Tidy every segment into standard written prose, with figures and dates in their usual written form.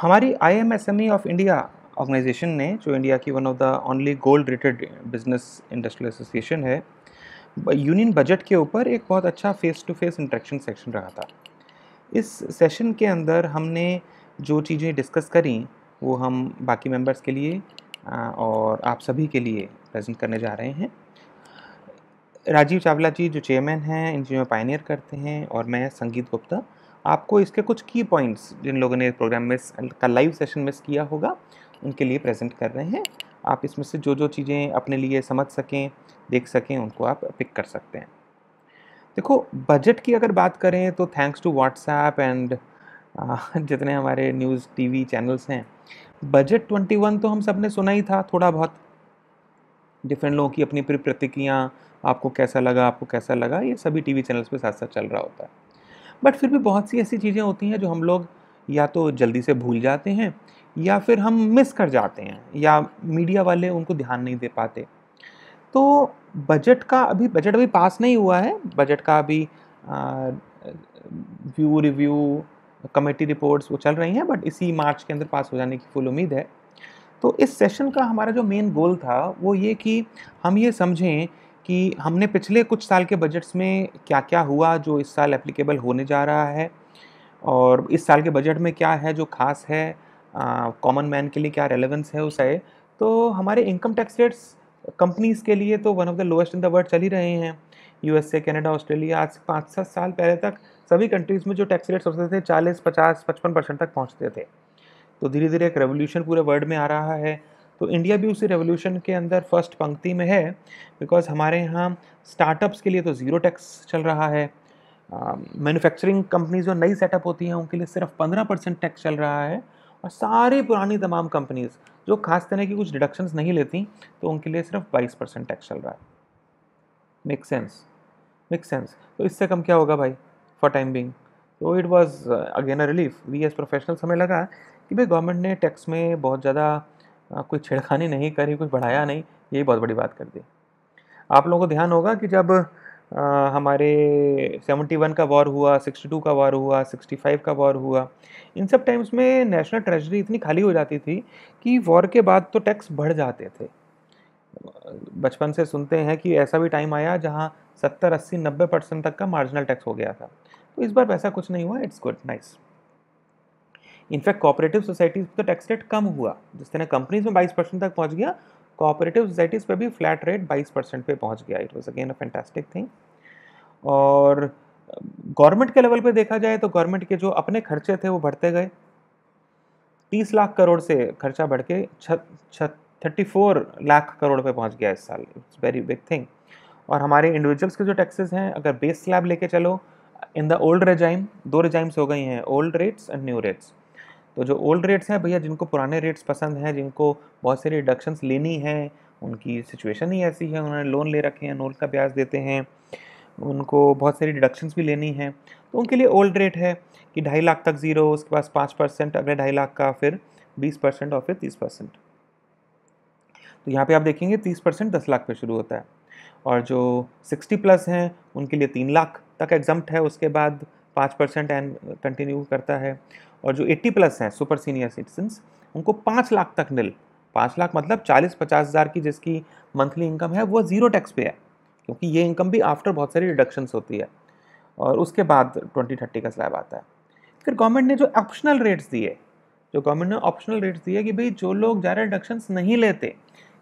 हमारी IMSME of India organisation ने, जो इंडिया की one of the only gold rated business industrial association है, यूनियन बजट के ऊपर एक बहुत अच्छा face to face interaction section रहा था। इस सेशन के अंदर हमने जो चीज़ें डिस्कस करी वो हम बाकी मेंबर्स के लिए और आप सभी के लिए प्रेजेंट करने जा रहे हैं। राजीव चावला जी जो चेयरमैन हैं, इन चीज़ों में पायनियर करते हैं, और मैं संगीत गुप्ता आपको इसके कुछ की पॉइंट्स जिन लोगों ने प्रोग्राम मिस का लाइव सेशन मिस किया होगा उनके लिए प्रेजेंट कर रहे हैं। आप इसमें से जो जो चीज़ें अपने लिए समझ सकें, देख सकें, उनको आप पिक कर सकते हैं। देखो, बजट की अगर बात करें तो थैंक्स टू व्हाट्सएप एंड जितने हमारे न्यूज़ टीवी चैनल्स हैं, बजट 21 तो हम सब ने सुना ही था थोड़ा बहुत। डिफरेंट लोगों की अपनी अपनी प्रतिक्रियाँ, आपको कैसा लगा, आपको कैसा लगा, ये सभी टीवी चैनल्स पे साथ साथ चल रहा होता है। बट फिर भी बहुत सी ऐसी चीज़ें होती हैं जो हम लोग या तो जल्दी से भूल जाते हैं या फिर हम मिस कर जाते हैं, या मीडिया वाले उनको ध्यान नहीं दे पाते। तो बजट अभी पास नहीं हुआ है। बजट का अभी व्यू रिव्यू, कमेटी रिपोर्ट्स वो चल रही हैं, बट इसी मार्च के अंदर पास हो जाने की फुल उम्मीद है। तो इस सेशन का हमारा जो मेन गोल था वो ये कि हम ये समझें कि हमने पिछले कुछ साल के बजट्स में क्या-क्या हुआ जो इस साल एप्लीकेबल होने जा रहा है, और इस साल के बजट में क्या है जो ख़ास है, कॉमन मैन के लिए क्या रेलेवेंस है उसे। तो हमारे इनकम टैक्स रेट्स कंपनीज़ के लिए तो one of the lowest in the world चल ही रहे हैं। यूएसए, कनाडा, ऑस्ट्रेलिया, आज से 5-7 साल पहले तक सभी कंट्रीज़ में जो टैक्स रेट्स होते थे 40, 50, 55% तक पहुँचते थे। तो धीरे-धीरे एक रेवोल्यूशन पूरे वर्ल्ड में आ रहा है। तो इंडिया भी उसी रेवोल्यूशन के अंदर फर्स्ट पंक्ति में है, बिकॉज़ हमारे यहाँ स्टार्टअप्स के लिए तो ज़ीरो टैक्स चल रहा है। मैन्युफैक्चरिंग कंपनीज़ जो नई सेटअप होती हैं उनके लिए सिर्फ 15% टैक्स चल रहा है, और सारी पुरानी तमाम कंपनीज़ जो खास तरह की कुछ डिडक्शंस नहीं लेती, तो उनके लिए सिर्फ 22% टैक्स चल रहा है। Make sense? Make sense? तो इससे कम क्या होगा भाई, फॉर टाइम बीइंग। तो it was again a relief. We as professionals, हमें लगा कि भाई गवर्नमेंट ने टैक्स में बहुत ज़्यादा कोई छेड़खानी नहीं करी, कुछ बढ़ाया नहीं, यही बहुत बड़ी बात कर दी। आप लोगों को ध्यान होगा कि जब हमारे 71 का वॉर हुआ, 62 का वॉर हुआ, 65 का वॉर हुआ, इन सब टाइम्स में नेशनल ट्रेजरी इतनी खाली हो जाती थी कि वॉर के बाद तो टैक्स बढ़ जाते थे। बचपन से सुनते हैं कि ऐसा भी टाइम आया जहाँ 70, 80, 90% तक का मार्जिनल टैक्स हो गया था। तो इस बार वैसा कुछ नहीं हुआ, it's good, nice. In fact cooperative societies पे तो टैक्स रेट कम हुआ। जिस तरह कंपनीज़ में 22% तक पहुँच गया, कोऑपरेटिव सोसाइटीज़ पे भी फ्लैट रेट 22% पे पहुँच गया। It was again a fantastic thing. और गवर्नमेंट के लेवल पे देखा जाए तो गवर्नमेंट के जो अपने खर्चे थे वो बढ़ते गए। 30 लाख करोड़ से खर्चा बढ़ के 34 लाख करोड़ पे पहुंच गया इस साल। It's very big thing. और हमारे इंडिविजुअल्स के जो टैक्सेस हैं, अगर बेस स्लैब लेके चलो, इन द ओल्ड रेजाइम, दो रेजाइम्स हो गई हैं, old rates and new rates. तो जो ओल्ड रेट्स हैं भैया, जिनको पुराने रेट्स पसंद हैं, जिनको बहुत सारी रिडक्शंस लेनी है, उनकी सिचुएशन ही ऐसी है, उन्होंने लोन ले रखे हैं, लोन का ब्याज देते हैं, उनको बहुत सारी डिडक्शंस भी लेनी है, तो उनके लिए ओल्ड रेट है कि 2.5 लाख तक ज़ीरो, उसके पास 5%, अगले 2.5 लाख का फिर 20% और फिर 30%। तो यहाँ पे आप देखेंगे 30% 10 लाख पे शुरू होता है, और जो 60 प्लस हैं उनके लिए 3 लाख तक एग्जम्प्ट है, उसके बाद 5% एंड कंटिन्यू करता है। और जो 80 प्लस हैं सुपर सीनियर सिटीजन्स, उनको 5 लाख तक निल। 5 लाख मतलब 40-50 हज़ार की जिसकी मंथली इनकम है वो ज़ीरो टैक्स पे है, क्योंकि ये इनकम भी आफ्टर बहुत सारी रिडक्शंस होती है, और उसके बाद 20-30 का स्लैब आता है। फिर गवर्नमेंट ने जो ऑप्शनल रेट्स दिए, कि भाई जो लोग ज़्यादा डिडक्शंस नहीं लेते,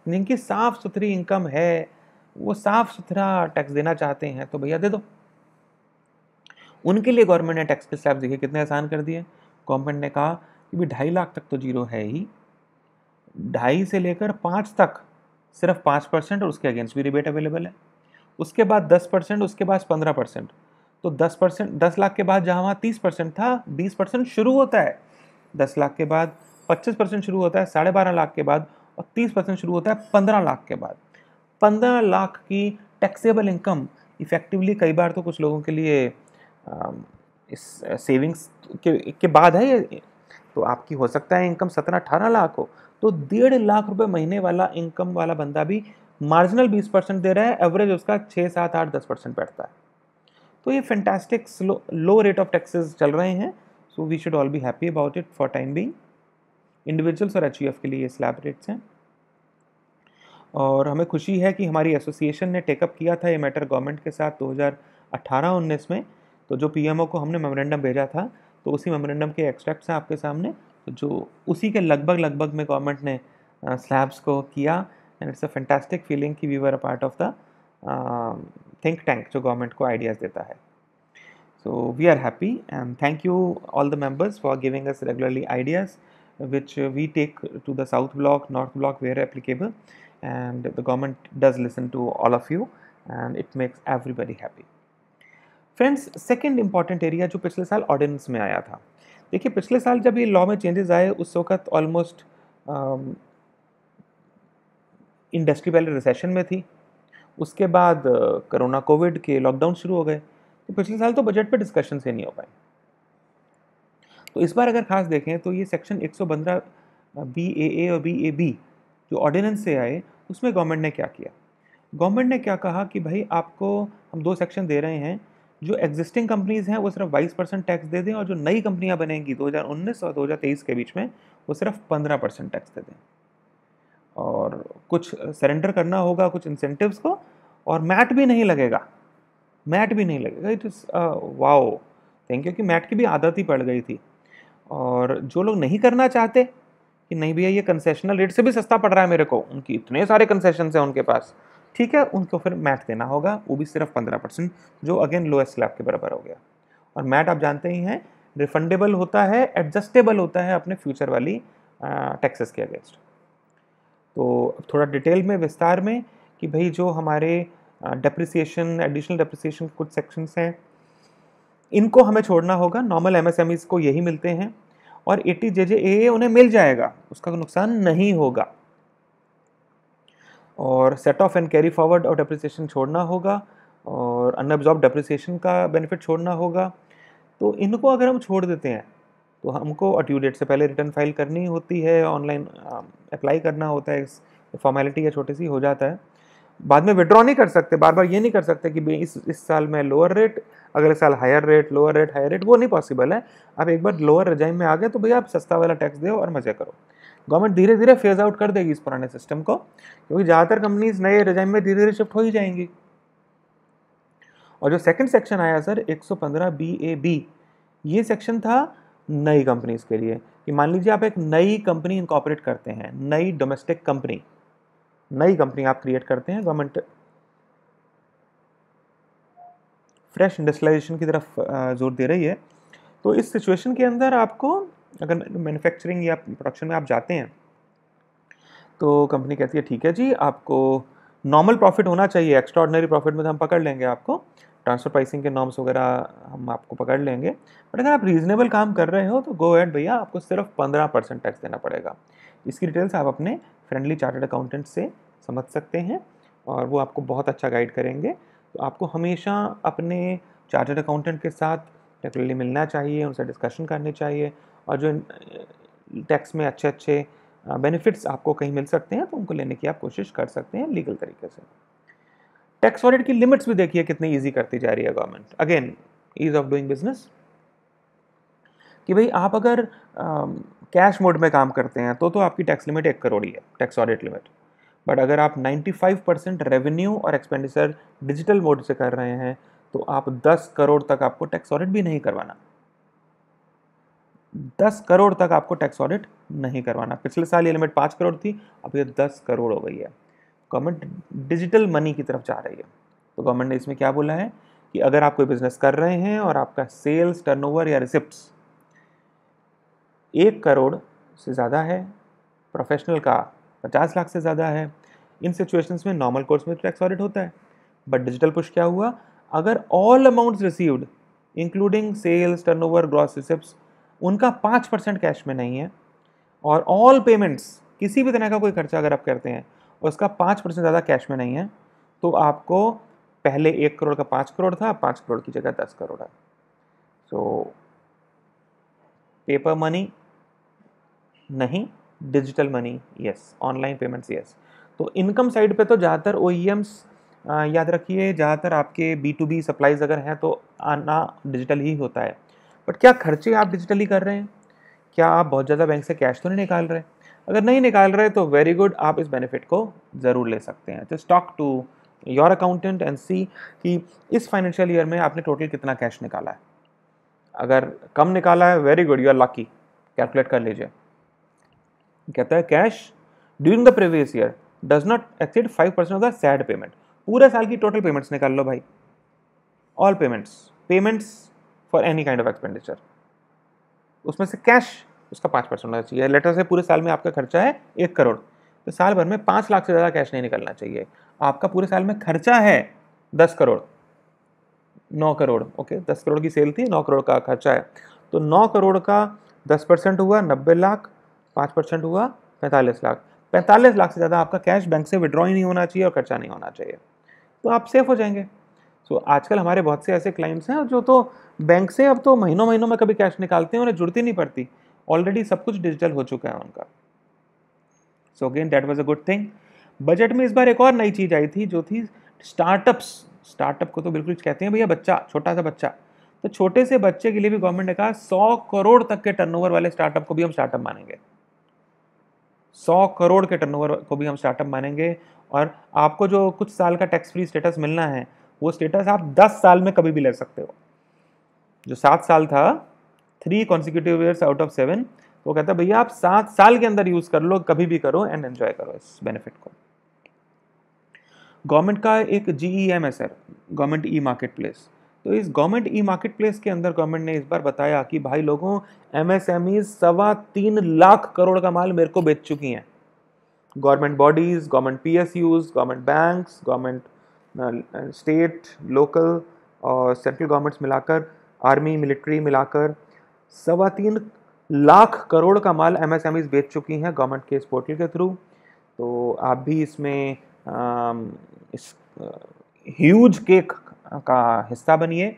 जिनकी साफ़ सुथरी इनकम है, वो साफ़ सुथरा टैक्स देना चाहते हैं, तो भैया दे दो। उनके लिए गवर्नमेंट ने टैक्स के स्लैब देखिए कितने आसान कर दिए। गवर्नमेंट ने कहा कि भाई 2.5 लाख तक तो जीरो है ही, 2.5 से लेकर 5 तक सिर्फ 5%, और उसके अगेंस्ट भी रिबेट अवेलेबल है। उसके बाद 10%, उसके बाद 15%। तो 10%, 10 लाख के बाद जहाँ वहाँ 30% था, 20% शुरू होता है 10 लाख के बाद, 25% शुरू होता है 12.5 लाख के बाद, और 30% शुरू होता है 15 लाख के बाद। 15 लाख की टैक्सेबल इनकम इफेक्टिवली कई बार तो कुछ लोगों के लिए इस सेविंग्स के बाद है ये। तो आपकी हो सकता है इनकम 17-18 लाख हो, तो 1.5 लाख रुपए महीने वाला इनकम वाला बंदा भी मार्जिनल 20% दे रहा है, एवरेज उसका 6, 7, 8, 10% बैठता है। तो ये fantastic low rate of taxes चल रहे हैं, so we should all be happy about it for time being. Individuals और HUF के लिए ये स्लैब रेट्स हैं। और हमें खुशी है कि हमारी एसोसिएशन ने टेकअप किया था ये मैटर गवर्नमेंट के साथ 2018-19 में। तो जो PMO को हमने मेमोरेंडम भेजा था, तो उसी मेमोरेंडम के एक्सट्रैक्ट्स हैं आपके सामने, तो जो उसी के लगभग में गवर्नमेंट ने स्लैब्स को किया। And it's a fantastic feeling कि we were a part of the think tank जो गवर्नमेंट को आइडियाज़ देता है। So we are happy and thank you all the members for giving us regularly ideas which we take to the South Block, North Block where applicable, and the government does listen to all of you and it makes everybody happy. Friends, second important area जो पिछले साल ordinance में आया था, देखिए पिछले साल जब ये लॉ में चेंजेस आए उस वक्त ऑलमोस्ट इंडस्ट्री पहले रिसेशन में थी, उसके बाद कोरोना कोविड के लॉकडाउन शुरू हो गए, तो पिछले साल तो बजट पे डिस्कशन से नहीं हो पाए। तो इस बार अगर खास देखें तो ये सेक्शन 115 BAA और BAB जो ऑर्डिनेंस से आए उसमें गवर्नमेंट ने क्या किया। गवर्नमेंट ने क्या कहा कि भाई आपको हम 2 सेक्शन दे रहे हैं, जो एग्जिस्टिंग कंपनीज हैं वो सिर्फ 22% टैक्स दे दें और जो नई कंपनियां बनेंगी 2019 और 2023 के बीच में वो सिर्फ 15% टैक्स दे दें। और कुछ सरेंडर करना होगा कुछ इंसेंटिव्स को, और मैट भी नहीं लगेगा, मैट भी नहीं लगेगा। It is wow, thank you कि मैट की भी आदत ही पड़ गई थी। और जो लोग नहीं करना चाहते कि नहीं भैया ये कंसेशनल रेट से भी सस्ता पड़ रहा है मेरे को, उनकी इतने सारे कंसेशन हैं उनके पास, ठीक है, उनको फिर मैट देना होगा, वो भी सिर्फ 15%, जो अगेन लोएस्ट स्लैब के बराबर हो गया। और मैट आप जानते ही हैं रिफंडेबल होता है, एडजस्टेबल होता है अपने फ्यूचर वाली टैक्सेस के अगेंस्ट। तो थोड़ा डिटेल में विस्तार में कि भाई जो हमारे डेप्रिसिएशन, एडिशनल डेप्रिसिएशन कुछ सेक्शंस हैं, इनको हमें छोड़ना होगा। नॉर्मल MSMEs को यही मिलते हैं और 80 JJAA उन्हें मिल जाएगा, उसका नुकसान नहीं होगा। और set of and carry forward और डेप्रिसिएशन छोड़ना होगा और अनअब्जॉर्ब डेप्रिसिएशन का बेनिफिट छोड़ना होगा। तो इनको अगर हम छोड़ देते हैं तो हमको ड्यू डेट से पहले रिटर्न फाइल करनी होती है, ऑनलाइन अप्लाई करना होता है, फॉर्मेलिटी है छोटी सी हो जाता है। बाद में विड्रॉ नहीं कर सकते, बार बार ये नहीं कर सकते कि इस साल में लोअर रेट, अगले साल higher rate, lower rate, higher rate, वो नहीं पॉसिबल है। आप एक बार लोअर रेजाइम में आ गए तो भैया आप सस्ता वाला टैक्स दो और मजे करो। गवर्नमेंट धीरे धीरे फेज आउट कर देगी इस पुराने सिस्टम को, क्योंकि ज़्यादातर कंपनीज नए रेजाइम में धीरे धीरे शिफ्ट हो ही जाएंगी। और जो सेकंड सेक्शन आया सर 115 BAB, ये सेक्शन था नई कंपनीज के लिए कि मान लीजिए आप एक नई कंपनी इनकॉर्पोरेट करते हैं, नई डोमेस्टिक कंपनी, नई कंपनी आप क्रिएट करते हैं, गवर्नमेंट फ्रेश इंडस्ट्रियलाइजेशन की तरफ जोर दे रही है। तो इस सिचुएशन के अंदर आपको अगर मैन्युफैक्चरिंग या प्रोडक्शन में आप जाते हैं तो कंपनी कहती है ठीक है जी, आपको नॉर्मल प्रॉफिट होना चाहिए, एक्स्ट्रा ऑर्डिनरी प्रॉफिट में तो हम पकड़ लेंगे आपको, ट्रांसफर प्राइसिंग के नॉर्म्स वगैरह हम आपको पकड़ लेंगे, बट अगर आप रीजनेबल काम कर रहे हो तो गो एड भैया, आपको सिर्फ 15% टैक्स देना पड़ेगा। इसकी डिटेल्स आप अपने फ्रेंडली चार्टर्ड अकाउंटेंट से समझ सकते हैं और वो आपको बहुत अच्छा गाइड करेंगे। तो आपको हमेशा अपने चार्टर्ड अकाउंटेंट के साथ रेगुलरली मिलना चाहिए, उनसे डिस्कशन करनी चाहिए, और जो टैक्स में अच्छे अच्छे बेनिफिट्स आपको कहीं मिल सकते हैं तो उनको लेने की आप कोशिश कर सकते हैं लीगल तरीके से। टैक्स ऑडिट की लिमिट्स भी देखिए कितनी इजी करती जा रही है government. Again ease of doing business, कि भाई आप अगर कैश मोड में काम करते हैं तो आपकी टैक्स लिमिट 1 करोड़ ही है, टैक्स ऑडिट लिमिट। बट अगर आप 95% रेवेन्यू और एक्सपेंडिचर डिजिटल मोड से कर रहे हैं तो आप 10 करोड़ तक आपको टैक्स ऑडिट भी नहीं करवाना, 10 करोड़ तक आपको टैक्स ऑडिट नहीं करवाना। पिछले साल ये लिमिट 5 करोड़ थी, अब ये 10 करोड़ हो गई है। गवर्नमेंट डिजिटल मनी की तरफ जा रही है। तो गवर्नमेंट ने इसमें क्या बोला है कि अगर आप कोई बिजनेस कर रहे हैं और आपका सेल्स टर्नओवर या रिसिप्ट्स 1 करोड़ से ज़्यादा है, प्रोफेशनल का 50 लाख से ज़्यादा है, इन सिचुएशंस में नॉर्मल कोर्स में टैक्स ऑडिट होता है। बट डिजिटल पुश क्या हुआ, अगर all amounts received including sales turnover gross receipts उनका 5% कैश में नहीं है, और ऑल पेमेंट्स किसी भी तरह का कोई खर्चा अगर आप करते हैं और उसका 5% ज़्यादा कैश में नहीं है, तो आपको पहले 1 करोड़ का 5 करोड़ था, 5 करोड़ की जगह 10 करोड़ है। सो पेपर मनी नहीं, digital money yes, online payments yes. तो इनकम साइड पे तो ज़्यादातर OEMs याद रखिए, ज़्यादातर आपके B2B सप्लाईज अगर हैं तो आना डिजिटल ही होता है। बट क्या खर्चे आप डिजिटली कर रहे हैं? क्या आप बहुत ज़्यादा बैंक से कैश तो नहीं निकाल रहे? अगर नहीं निकाल रहे तो वेरी गुड, आप इस बेनिफिट को ज़रूर ले सकते हैं। Just talk to your accountant and see कि इस फाइनेंशियल ईयर में आपने टोटल कितना कैश निकाला है। अगर कम निकाला है, very good, you are lucky, calculate कर लीजिए। कहता है cash during the previous year does not exceed 5% of the said payment. पूरे साल की टोटल पेमेंट्स निकाल लो भाई, all payments for any kind of expenditure, उसमें से कैश उसका 5% होना चाहिए। लेटर से पूरे साल में आपका खर्चा है 1 करोड़, तो साल भर में 5 लाख से ज़्यादा कैश नहीं निकलना चाहिए। आपका पूरे साल में खर्चा है 10 करोड़, 9 करोड़, ओके, 10 करोड़ की सेल थी, 9 करोड़ का खर्चा है, तो 9 करोड़ का 10% हुआ 90 लाख, 5% हुआ 45 लाख। 45 लाख से ज़्यादा आपका कैश बैंक से विड्रॉ ही नहीं होना चाहिए और खर्चा नहीं होना चाहिए, तो आप सेफ हो जाएंगे। सो आजकल हमारे बहुत से ऐसे क्लाइंट्स हैं जो तो बैंक से अब तो महीनों महीनों में कभी कैश निकालते हैं, उन्हें जरूरत ही नहीं पड़ती, ऑलरेडी सब कुछ डिजिटल हो चुका है उनका। So again that was a good thing. Budget में इस बार एक और नई चीज़ आई थी जो थी स्टार्टअप्स। स्टार्टअप को तो बिल्कुल कहते हैं भैया बच्चा, छोटा सा बच्चा, तो छोटे से बच्चे के लिए भी गवर्नमेंट ने कहा 100 करोड़ तक के टर्नओवर वाले स्टार्टअप को भी हम स्टार्टअप मानेंगे। 100 करोड़ के टर्नओवर को भी हम स्टार्टअप मानेंगे, और आपको जो कुछ साल का टैक्स फ्री स्टेटस मिलना है, वो स्टेटस आप 10 साल में कभी भी ले सकते हो। जो 7 साल था, 3 कॉन्सिक्यूटिव ईयर्स आउट ऑफ 7, तो कहता है भैया आप 7 साल के अंदर यूज कर लो, कभी भी करो एंड एंजॉय करो इस बेनिफिट को। गवर्नमेंट का एक GEMS है, गवर्नमेंट ई मार्केट प्लेस। तो इस गवर्नमेंट ई मार्केट प्लेस के अंदर गवर्नमेंट ने इस बार बताया कि भाई लोगों, MSME 3.25 लाख करोड़ का माल मेरे को बेच चुकी हैं। Government bodies, government PSUs, government banks, government state, local और सेंट्रल गवर्नमेंट्स मिलाकर, आर्मी मिलिट्री मिलाकर 3.25 लाख करोड़ का माल MSMEs बेच चुकी हैं गवर्नमेंट के इस पोर्टल के थ्रू। तो आप भी इसमें इस ह्यूज केक का हिस्सा बनिए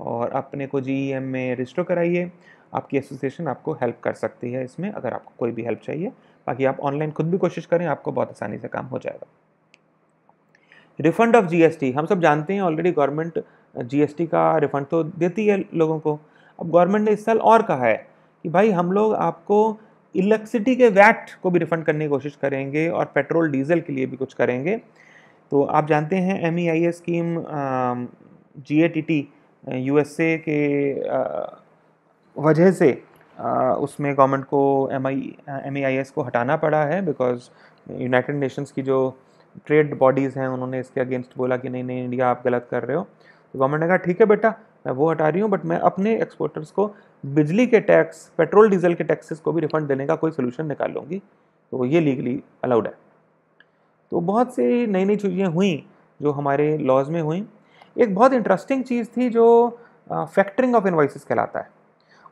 और अपने को GEM में रजिस्टर कराइए। आपकी एसोसिएशन आपको हेल्प कर सकती है इसमें, अगर आपको कोई भी हेल्प चाहिए। बाकी आप ऑनलाइन खुद भी कोशिश करें, आपको बहुत आसानी से काम हो जाएगा। रिफंड ऑफ GST, हम सब जानते हैं ऑलरेडी गवर्नमेंट GST का रिफंड तो देती है लोगों को। अब गवर्नमेंट ने इस साल और कहा है कि भाई हम लोग आपको इलेक्ट्रिसिटी के वैट को भी रिफंड करने की कोशिश करेंगे और पेट्रोल डीजल के लिए भी कुछ करेंगे। तो आप जानते हैं MEIS स्कीम, GATT USA के वजह से उसमें गवर्नमेंट को MEIS को हटाना पड़ा है, बिकॉज यूनाइटेड नेशंस की जो ट्रेड बॉडीज़ हैं उन्होंने इसके अगेंस्ट बोला कि नहीं नहीं इंडिया आप गलत कर रहे हो। तो गवर्नमेंट ने कहा ठीक है बेटा, मैं वो हटा रही हूँ, बट मैं अपने एक्सपोर्टर्स को बिजली के टैक्स, पेट्रोल डीजल के टैक्सेस को भी रिफंड देने का कोई सोल्यूशन निकाल लूँगी। तो ये लीगली अलाउड है। तो बहुत सी नई नई चीज़ें हुई जो हमारे लॉज में हुई। एक बहुत इंटरेस्टिंग चीज़ थी जो फैक्टरिंग ऑफ इनवॉइसेस कहलाता है।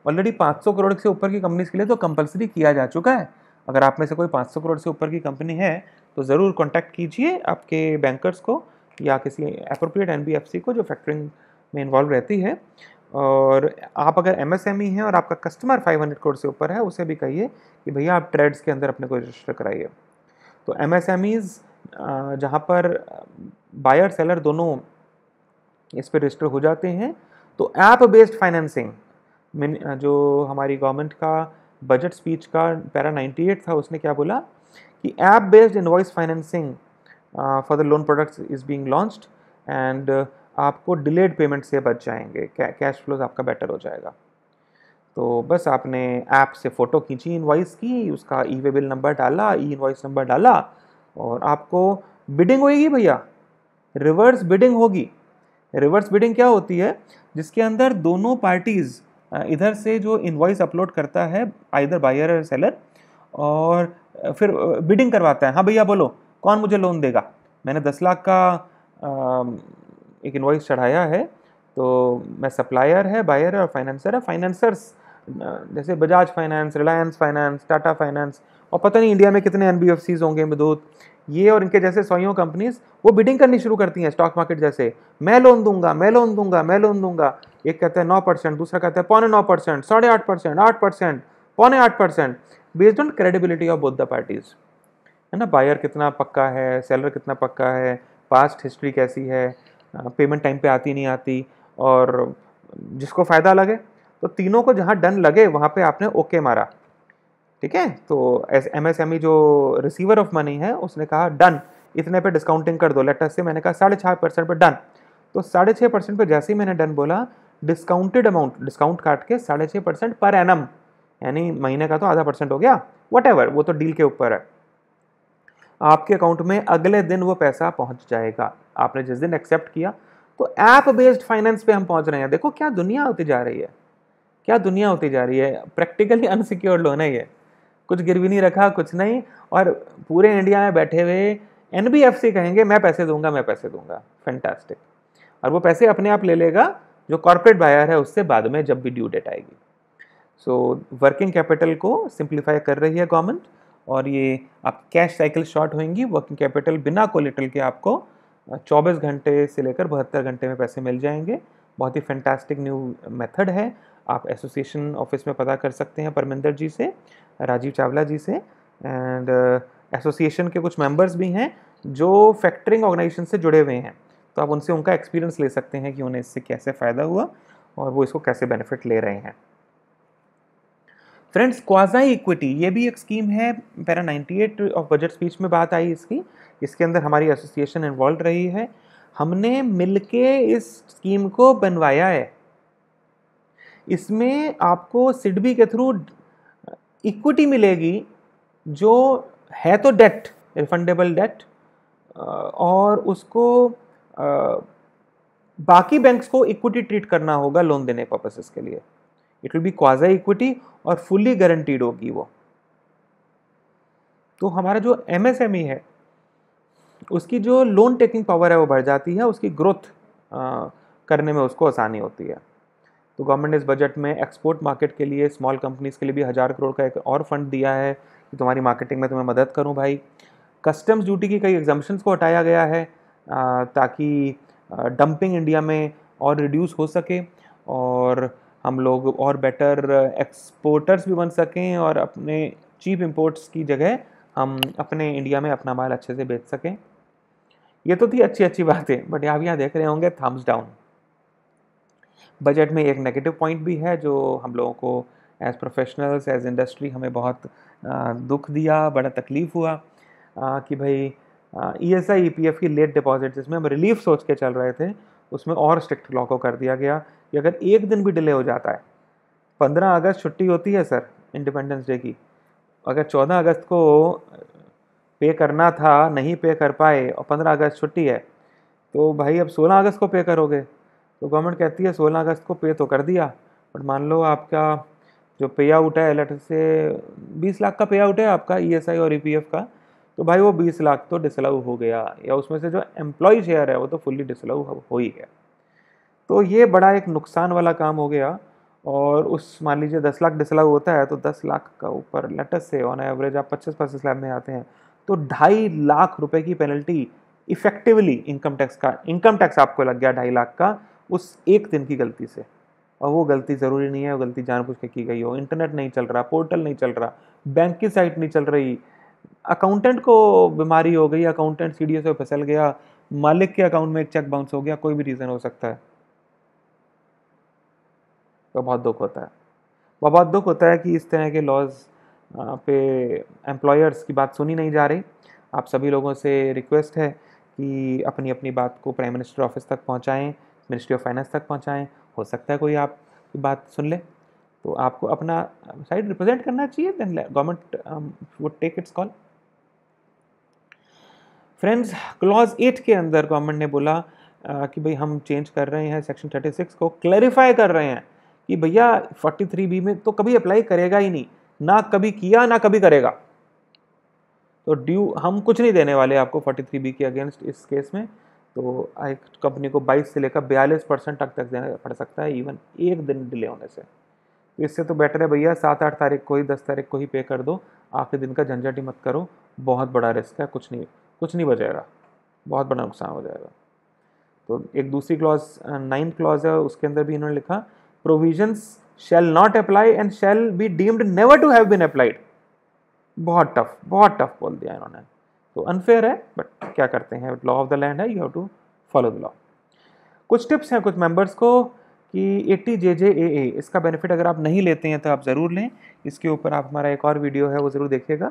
ऑलरेडी 500 करोड़ से ऊपर की कंपनीज के लिए तो कंपलसरी किया जा चुका है। अगर आप में से कोई 500 करोड़ से ऊपर की कंपनी है तो ज़रूर कॉन्टैक्ट कीजिए आपके बैंकर्स को या किसी एप्रोप्रिएट NBFC को जो फैक्टरिंग में इन्वॉल्व रहती है। और आप अगर MSME हैं और आपका कस्टमर 500 करोड़ से ऊपर है, उसे भी कहिए कि भैया आप ट्रेड्स के अंदर अपने को रजिस्टर कराइए। तो MSMEs जहाँ पर बायर सेलर दोनों इस पर रजिस्टर हो जाते हैं, तो ऐप बेस्ड फाइनेंसिंग जो हमारी गवर्नमेंट का बजट स्पीच का पैरा 98 था, उसने क्या बोला कि app based invoice financing for the loan products is being launched and आपको डिलेड पेमेंट से बच जाएंगे, कैश फ्लोज आपका बेटर हो जाएगा। तो बस आपने ऐप से फ़ोटो खींची इनवॉइस की, उसका ई वे बिल नंबर डाला, ई इनवॉइस नंबर डाला और आपको बिडिंग होगी भैया, रिवर्स बिडिंग होगी। रिवर्स बिडिंग क्या होती है? जिसके अंदर दोनों पार्टीज़, इधर से जो इनवॉइस अपलोड करता है आइदर बायर और सेलर, और फिर बिडिंग करवाता है, हाँ भैया बोलो कौन मुझे लोन देगा, मैंने 10 लाख का एक इनवॉइस चढ़ाया है, तो मैं सप्लायर है, बायर है और फाइनेंसर है। फाइनेंसर्स जैसे Bajaj finance, Reliance finance, Tata finance और पता नहीं इंडिया में कितने NBFCs होंगे मदूत, ये और इनके जैसे सौयों कंपनीज वो बिडिंग करनी शुरू करती हैं स्टॉक मार्केट जैसे, मैं लोन दूंगा, मैं लोन दूंगा, मैं लोन दूंगा। एक कहता है 9%, दूसरा कहता है 9.25%, 8.5%, 8%, 8.25%, based on credibility of both the parties, है ना। बायर कितना पक्का है, सेलर कितना पक्का है, पास्ट हिस्ट्री कैसी है, पेमेंट टाइम पे आती नहीं आती, और जिसको फ़ायदा लगे। तो तीनों को जहाँ डन लगे वहाँ पे आपने ओके मारा, ठीक है, तो MSME जो रिसीवर ऑफ मनी है उसने कहा डन, इतने पे डिस्काउंटिंग कर दो। लेटर से मैंने कहा 6.5% पे डन। तो 6.5% पे जैसे ही मैंने डन बोला, डिस्काउंटेड अमाउंट, डिस्काउंट काट के 6.5% पर एनम, यानी महीने का तो आधा % हो गया, व्हाटएवर, वो तो डील के ऊपर है, आपके अकाउंट में अगले दिन वो पैसा पहुंच जाएगा, आपने जिस दिन एक्सेप्ट किया। तो ऐप बेस्ड फाइनेंस पे हम पहुंच रहे हैं। देखो क्या दुनिया होती जा रही है, क्या दुनिया होती जा रही है। प्रैक्टिकली अनसिक्योर्ड लोन है ये, कुछ गिरवी नहीं रखा, कुछ नहीं, और पूरे इंडिया में बैठे हुए NBFC कहेंगे मैं पैसे दूंगा, मैं पैसे दूंगा, फैंटास्टिक। और वो पैसे अपने आप ले लेगा जो कॉर्पोरेट बायर है उससे बाद में जब भी ड्यू डेट आएगी। सो वर्किंग कैपिटल को सिंप्लीफाई कर रही है गवर्नमेंट, और ये आप कैश साइकिल शॉर्ट होंगी, वर्किंग कैपिटल बिना कोलेटरल के आपको 24 घंटे से लेकर 72 घंटे में पैसे मिल जाएंगे। बहुत ही फैंटास्टिक न्यू मेथड है। आप एसोसिएशन ऑफिस में पता कर सकते हैं परमिंदर जी से, राजीव चावला जी से, एंड एसोसिएशन के कुछ मेंबर्स भी हैं जो फैक्टरिंग ऑर्गेनाइजेशन से जुड़े हुए हैं, तो आप उनसे उनका एक्सपीरियंस ले सकते हैं कि उन्हें इससे कैसे फ़ायदा हुआ और वो इसको कैसे बेनिफिट ले रहे हैं। फ्रेंड्स, क्वाज़ाई इक्विटी ये भी एक स्कीम है, पैरा 98 ऑफ बजट स्पीच में बात आई इसकी। इसके अंदर हमारी एसोसिएशन इन्वॉल्व रही है, हमने मिलके इस स्कीम को बनवाया है। इसमें आपको सिडबी के थ्रू इक्विटी मिलेगी जो है तो डेट, रिफंडेबल डेट, और उसको बाकी बैंक्स को इक्विटी ट्रीट करना होगा लोन देने पर्पसेस के लिए। It will be quasi equity और फुल्ली गारंटीड होगी वो। तो हमारा जो MSME है उसकी जो लोन टेकिंग पावर है वो बढ़ जाती है, उसकी ग्रोथ करने में उसको आसानी होती है। तो गवर्नमेंट ने इस बजट में एक्सपोर्ट मार्केट के लिए, स्मॉल कंपनीज के लिए भी 1000 करोड़ का एक और फंड दिया है कि तुम्हारी मार्केटिंग में तुम्हें मदद करूं भाई। कस्टम्स ड्यूटी की कई एग्जम्पशंस को हटाया गया है ताकि डंपिंग इंडिया में और रिड्यूस हो सके और हम लोग और बेटर एक्सपोर्टर्स भी बन सकें और अपने चीप इंपोर्ट्स की जगह हम अपने इंडिया में अपना माल अच्छे से बेच सकें। ये तो थी अच्छी अच्छी बातें, बट आप यहाँ देख रहे होंगे थम्स डाउन। बजट में एक नेगेटिव पॉइंट भी है जो हम लोगों को एज प्रोफेशनल्स, एज इंडस्ट्री हमें बहुत दुख दिया, बड़ा तकलीफ़ हुआ कि भाई ESI EPF की लेट डिपॉजिट जिसमें हम रिलीफ सोच के चल रहे थे, उसमें और स्ट्रिक्ट लॉ को कर दिया गया कि अगर एक दिन भी डिले हो जाता है, 15 अगस्त छुट्टी होती है सर इंडिपेंडेंस डे की, अगर 14 अगस्त को पे करना था, नहीं पे कर पाए और 15 अगस्त छुट्टी है, तो भाई अब 16 अगस्त को पे करोगे। तो गवर्नमेंट कहती है 16 अगस्त को पे तो कर दिया, बट मान लो आपका जो पे आउट है लेटर से 20 लाख का पे आउट है आपका ESI और EPF का, तो भाई वो 20 लाख तो डिसअलाउ हो गया, या उसमें से जो एम्प्लॉय शेयर है वो तो फुल्ली डिसअलाउ हो ही गया। तो ये बड़ा एक नुकसान वाला काम हो गया। और उस मान लीजिए 10 लाख डिसअलाउ होता है तो 10 लाख का ऊपर लेटर से ऑन एवरेज आप 25-25 लाख में आते हैं, तो 2.5 लाख रुपए की पेनल्टी इफेक्टिवली इनकम टैक्स आपको लग गया 2.5 लाख का उस एक दिन की गलती से। और वो गलती ज़रूरी नहीं है वो गलती जानबूझ के की गई हो, इंटरनेट नहीं चल रहा, पोर्टल नहीं चल रहा, बैंक की साइट नहीं चल रही, अकाउंटेंट को बीमारी हो गई, अकाउंटेंट CDO से फिसल गया, मालिक के अकाउंट में एक चेक बाउंस हो गया, कोई भी रीज़न हो सकता है। तो बहुत दुख होता है, बहुत दुख होता है कि इस तरह के लॉज पे एम्प्लॉयर्स की बात सुनी नहीं जा रही। आप सभी लोगों से रिक्वेस्ट है कि अपनी अपनी बात को प्राइम मिनिस्टर ऑफिस तक पहुंचाएं, मिनिस्ट्री ऑफ फाइनेंस तक पहुंचाएं। हो सकता है कोई आपकी बात सुन ले, तो आपको अपना साइड रिप्रेजेंट करना चाहिए, then government would take its call. Friends, clause 8 के अंदर गवर्नमेंट ने बोला कि भाई हम चेंज कर रहे हैं सेक्शन 36 को, क्लैरिफाई कर रहे हैं कि भैया 43B में तो कभी अप्लाई करेगा ही नहीं, ना कभी किया ना कभी करेगा। तो ड्यू हम कुछ नहीं देने वाले आपको 43B के अगेंस्ट इस केस में। तो एक कंपनी को 22 से लेकर 42% तक देना पड़ सकता है, इवन एक दिन डिले होने से। तो इससे तो बेटर है भैया 7-8 तारीख को ही, 10 तारीख को ही पे कर दो, आखिरी दिन का झंझट ही मत करो। बहुत बड़ा रिस्क है, कुछ नहीं बचेगा, बहुत बड़ा नुकसान हो जाएगा। तो एक दूसरी क्लॉज 9th क्लॉज है, उसके अंदर भी इन्होंने लिखा provisions shall not apply and shall be deemed never to have been applied. बहुत टफ बोल दिया इन्होंने। तो अनफेयर है, बट क्या करते हैं, लॉ ऑफ द लैंड है, you have to follow the law. कुछ टिप्स हैं कुछ मेंबर्स को कि 80JJAA इसका बेनिफिट अगर आप नहीं लेते हैं तो आप ज़रूर लें। इसके ऊपर आप हमारा एक और वीडियो है वो ज़रूर देखिएगा।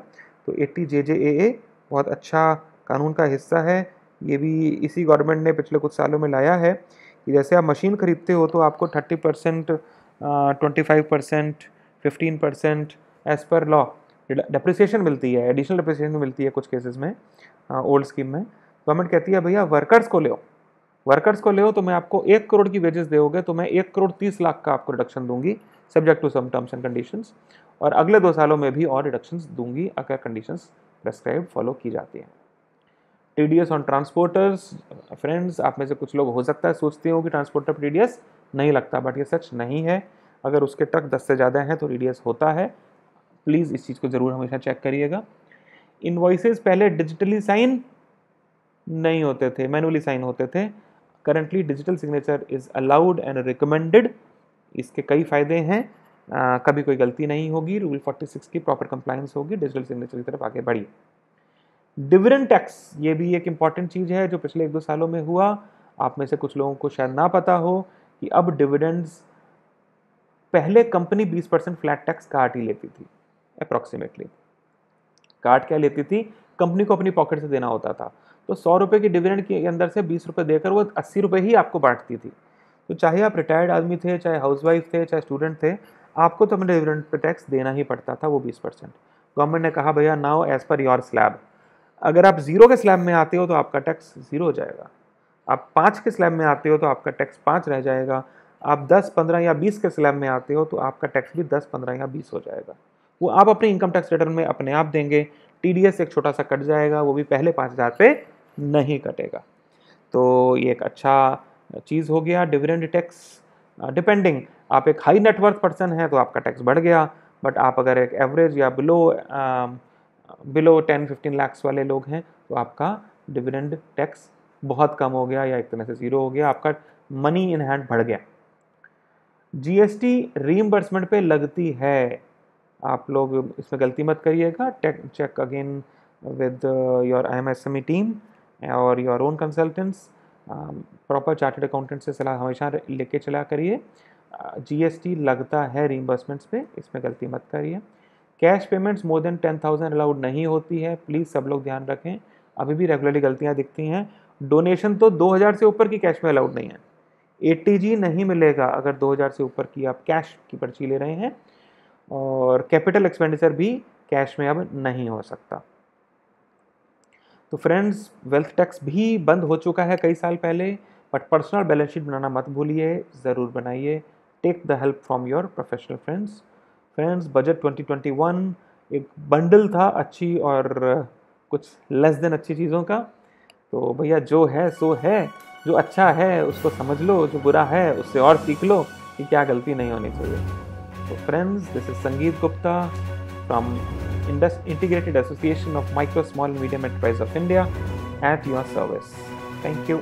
तो 80JJAA बहुत अच्छा कानून का हिस्सा है। ये भी इसी गवर्नमेंट ने पिछले कुछ सालों में लाया है कि जैसे आप मशीन खरीदते हो तो आपको 30%, 25%, 15% एज़ पर लॉ डेप्रिसिएशन मिलती है, एडिशनल डेप्रिसिएशन मिलती है कुछ केसेस में ओल्ड स्कीम में। गवर्नमेंट कहती है भैया वर्कर्स को ले तो मैं आपको 1 करोड़ की वेजेस दोगे तो मैं 1,30,00,000 का आपको रिडक्शन दूंगी subject to some terms and conditions, और अगले 2 सालों में भी और रिडक्शंस दूंगी अगर कंडीशंस प्रेस्क्राइब फॉलो की जाती हैं। टीडीएस ऑन ट्रांसपोर्टर्स, फ्रेंड्स आप में से कुछ लोग हो सकता है सोचते हो कि ट्रांसपोर्टर पर टीडीएस नहीं लगता, बट ये सच नहीं है। अगर उसके ट्रक 10 से ज़्यादा हैं तो टीडीएस होता है। प्लीज़ इस चीज़ को ज़रूर हमेशा चेक करिएगा। इनवॉइसेस पहले डिजिटली साइन नहीं होते थे, मैनुअली साइन होते थे। Currently digital signature is allowed and recommended. इसके कई फ़ायदे हैं, कभी कोई गलती नहीं होगी, रूल 46 की प्रॉपर कंप्लायंस होगी, डिजिटल सिग्नेचर की तरफ आगे बढ़िए। डिविडेंड टैक्स, ये भी एक इम्पॉर्टेंट चीज़ है जो पिछले 1-2 सालों में हुआ। आप में से कुछ लोगों को शायद ना पता हो कि अब डिविडेंड्स, पहले कंपनी 20% फ्लैट टैक्स काट ही लेती थी, अप्रॉक्सीमेटली। काट क्या लेती थी, कंपनी को अपनी पॉकेट से देना होता था। तो 100 रुपये की डिविडेंड के अंदर से 20 रुपये देकर वो 80 रुपये ही आपको बांटती थी। तो चाहे आप रिटायर्ड आदमी थे, चाहे हाउसवाइफ थे, चाहे स्टूडेंट थे, आपको तो अपने डिविडेंड पे टैक्स देना ही पड़ता था, वो 20%। गवर्नमेंट ने कहा भैया now as per your slab, अगर आप 0 के स्लैब में आते हो तो आपका टैक्स 0 हो जाएगा, आप 5 के स्लैब में आते हो तो आपका टैक्स 5 रह जाएगा, आप 10, 15 या 20 के स्लैब में आते हो तो आपका टैक्स भी 10, 15 या 20 हो जाएगा। वो आप अपने इनकम टैक्स रिटर्न में अपने आप देंगे। टीडीएस एक छोटा सा कट जाएगा, वो भी पहले 5,000 पे नहीं कटेगा। तो ये एक अच्छा चीज़ हो गया डिविडेंड टैक्स। डिपेंडिंग, आप एक हाई नेटवर्थ पर्सन हैं तो आपका टैक्स बढ़ गया, बट आप अगर एक एवरेज या बिलो 10-15 लाख्स वाले लोग हैं तो आपका डिविडेंड टैक्स बहुत कम हो गया या एक तरह से 0 हो गया, आपका मनी इन हैंड बढ़ गया। जीएसटी रीइंबर्समेंट पे लगती है, आप लोग इसमें गलती मत करिएगा। Check again with your IMSME team और your own consultants. Proper chartered accountant से सलाह हमेशा लेके चला करिए। जीएसटी लगता है रीइंबर्समेंट्स पे, इसमें गलती मत करिए। Cash payments more than 10,000 allowed नहीं होती है, प्लीज़ सब लोग ध्यान रखें। अभी भी रेगुलरली गलतियाँ दिखती हैं। डोनेशन तो 2,000 से ऊपर की कैश में अलाउड नहीं है। ATG नहीं मिलेगा अगर 2,000 से ऊपर की आप कैश की पर्ची ले रहे हैं, और कैपिटल एक्सपेंडिचर भी कैश में अब नहीं हो सकता। तो फ्रेंड्स, वेल्थ टैक्स भी बंद हो चुका है कई साल पहले, बट पर्सनल बैलेंस शीट बनाना मत भूलिए, ज़रूर बनाइए। Take the help from your professional friends. Budget 2021 एक बंडल था अच्छी और कुछ लेस देन अच्छी चीज़ों का। तो भैया जो है सो है, जो अच्छा है उसको समझ लो, जो बुरा है उससे और सीख लो कि क्या गलती नहीं होनी चाहिए। तो फ्रेंड्स, दिस इज संगीत Gupta from Integrated Association of Micro, Small and Medium Enterprise of India at your service. Thank you.